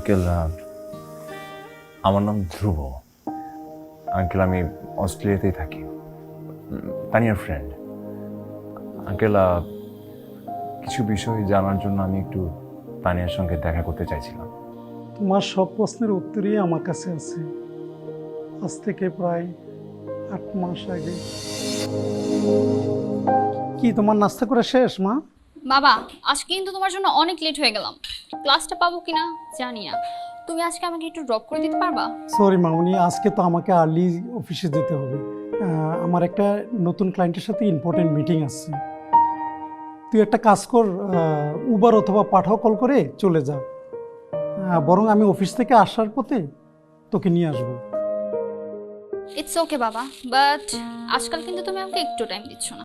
Uncle, আমার নাম ধ্রুব। Uncle, আমি অস্ট্রেলিয়াতেই থাকি, তানিয়ার ফ্রেন্ড। আঙ্কেল, কিছু বিষয় জানার জন্য আমি একটু তানিয়ার সঙ্গে দেখা করতে চাইছিলাম। তোমার সব প্রশ্নের উত্তরই আমার কাছে আছে। আজ থেকে প্রায় 8 মাস আগে। কি তোমার নাস্তা করে শেষ মা? বাবা, আজকে কিন্তু তোমার জন্য অনেক লেট হয়ে গেলাম। ক্লাসটা পাবো কিনা জানি না। তুমি আজকে আমাকে একটু ড্রপ করে দিতে পারবা? সরি মামুনি, আজকে তো আমাকে আর্লি অফিসে যেতে হবে। আমার একটা নতুন ক্লায়েন্টের সাথে ইম্পর্টেন্ট মিটিং আছে। তুই একটা কাজ কর, উবার অথবা পাঠাও কল করে চলে যা। বরং আমি অফিস থেকে আসার পথে তোকে নিয়ে আসবো। ইটস ওকে বাবা, বাট আজকাল কিন্তু তুমি আমাকে একটু টাইম দিচ্ছ না।